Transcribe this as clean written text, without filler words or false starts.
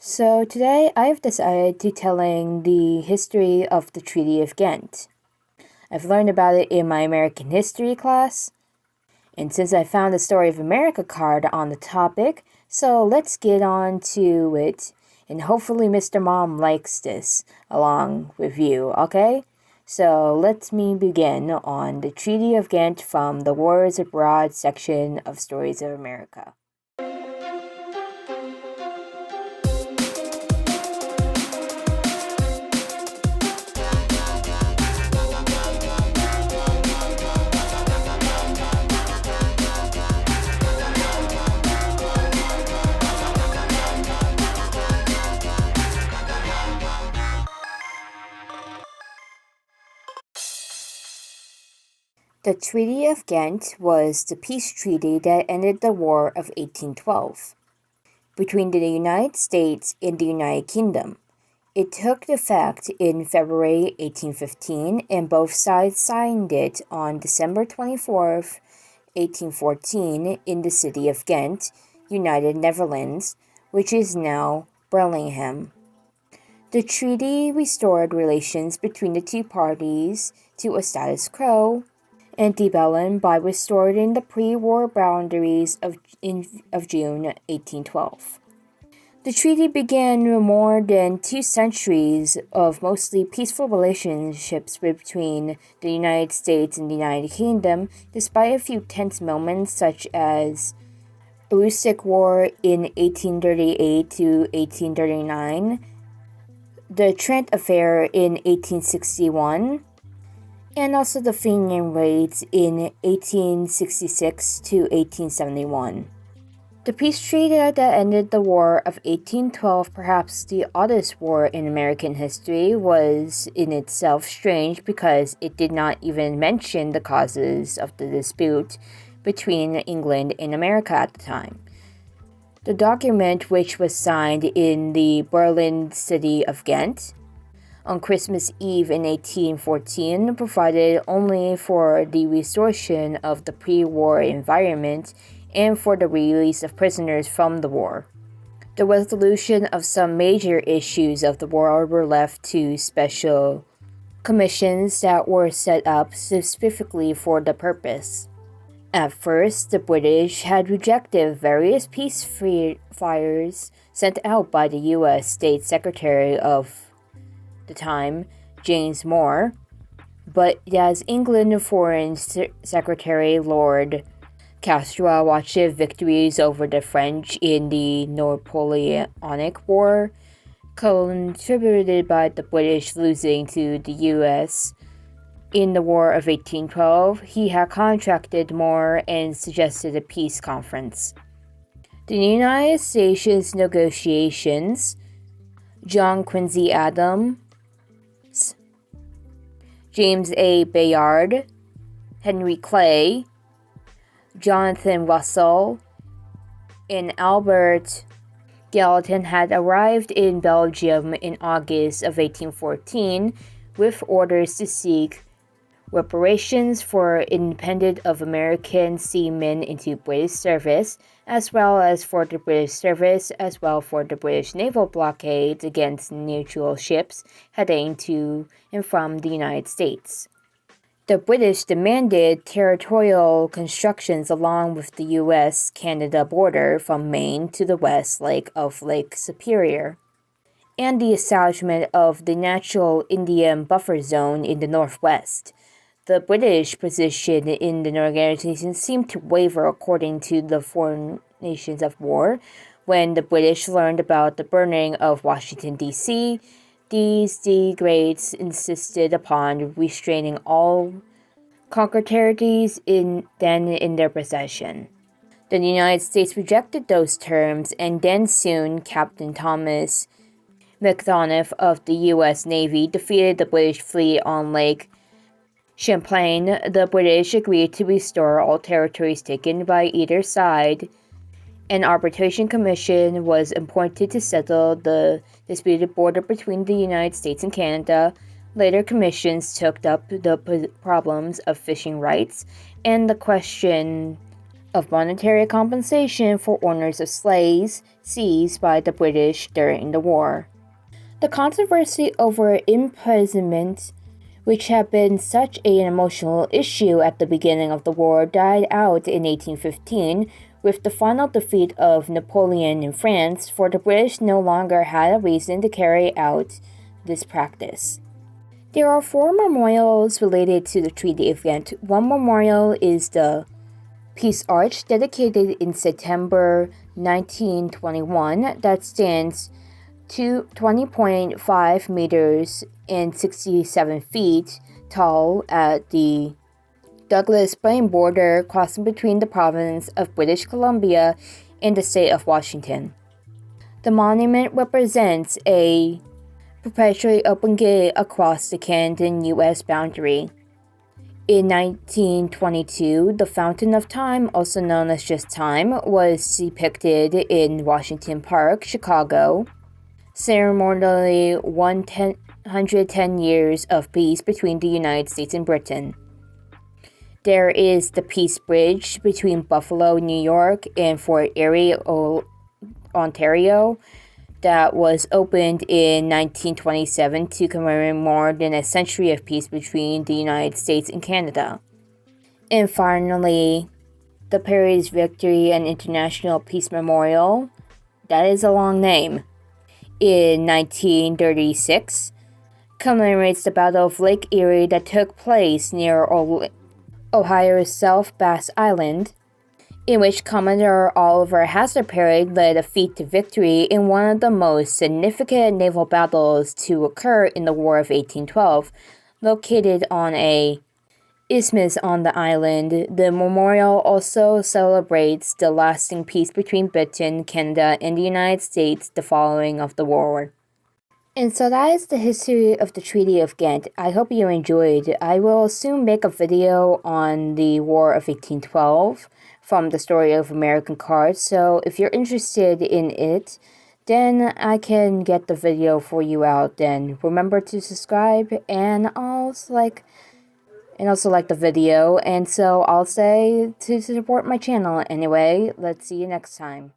So today I've decided to telling the history of the Treaty of Ghent. I've learned about it in my American history class, and since I found the Story of America card on the topic, so let's get on to it, and hopefully Mr. Mom likes this along with you, okay? So let me begin on the Treaty of Ghent from the Wars Abroad section of Stories of America. The Treaty of Ghent was the peace treaty that ended the War of 1812 between the United States and the United Kingdom. It took effect in February 1815, and both sides signed it on December 24th, 1814, in the city of Ghent, United Netherlands, which is now Birmingham. The treaty restored relations between the two parties to a status quo antebellum by restoring the pre-war boundaries of June 1812. The treaty began more than 2 centuries of mostly peaceful relationships between the United States and the United Kingdom, despite a few tense moments such as the Rustic War in 1838 to 1839, the Trent Affair in 1861, and also the Fenian raids in 1866 to 1871. The peace treaty that ended the War of 1812, perhaps the oddest war in American history, was in itself strange because it did not even mention the causes of the dispute between England and America at the time. The document, which was signed in the Berlin city of Ghent on Christmas Eve in 1814, provided only for the restoration of the pre-war environment and for the release of prisoners from the war. The resolution of some major issues of the war were left to special commissions that were set up specifically for the purpose. At first, the British had rejected various peace fires sent out by the U.S. State Secretary of the time, James Moore, but as England Foreign Secretary Lord Castro watched victories over the French in the Napoleonic War, contributed by the British losing to the U.S. in the War of 1812, he had contracted Moore and suggested a peace conference. The United States negotiations, John Quincy Adams, James A. Bayard, Henry Clay, Jonathan Russell, and Albert Gallatin had arrived in Belgium in August of 1814 with orders to seek reparations for independence of American seamen into British service, as well as for the British service, as well for the British naval blockades against neutral ships heading to and from the United States. The British demanded territorial constructions along with the U.S.-Canada border from Maine to the west of Lake Superior, and the establishment of the natural Indian buffer zone in the northwest. The British position in the negotiations seemed to waver according to the foreign nations of war. When the British learned about the burning of Washington, D.C., these degrades insisted upon restraining all conquered territories then in their possession. The United States rejected those terms, and then soon Captain Thomas McDonough of the U.S. Navy defeated the British fleet on Lake Champlain. The British agreed to restore all territories taken by either side. An arbitration commission was appointed to settle the disputed border between the United States and Canada. Later commissions took up the problems of fishing rights and the question of monetary compensation for owners of slaves seized by the British during the war. The controversy over imprisonment, which had been such an emotional issue at the beginning of the war, died out in 1815 with the final defeat of Napoleon in France, for the British no longer had a reason to carry out this practice. There are 4 memorials related to the Treaty of Ghent. One memorial is the Peace Arch, dedicated in September 1921, that stands 20.5 meters and 67 feet tall at the Douglas Plain border, crossing between the province of British Columbia and the state of Washington. The monument represents a perpetually open gate across the Canadian-U.S. boundary. In 1922, the Fountain of Time, also known as just Time, was depicted in Washington Park, Chicago, ceremonially 110 years of peace between the United States and Britain. There is the Peace Bridge between Buffalo, New York, and Fort Erie, Ontario, that was opened in 1927 to commemorate more than a century of peace between the United States and Canada. And finally, the Paris Victory and International Peace Memorial, that is a long name, in 1936, commemorates the Battle of Lake Erie that took place near Ohio's South Bass Island, in which Commodore Oliver Hazard Perry led a feat to victory in one of the most significant naval battles to occur in the War of 1812. Located on a isthmus on the island, the memorial also celebrates the lasting peace between Britain, Canada, and the United States the following of the war. And so that is the history of the Treaty of Ghent. I hope you enjoyed. I will soon make a video on the War of 1812 from the story of American cards. So if you're interested in it, then I can get the video for you out. Then remember to subscribe and also like the video. And so I'll say to support my channel anyway. Let's see you next time.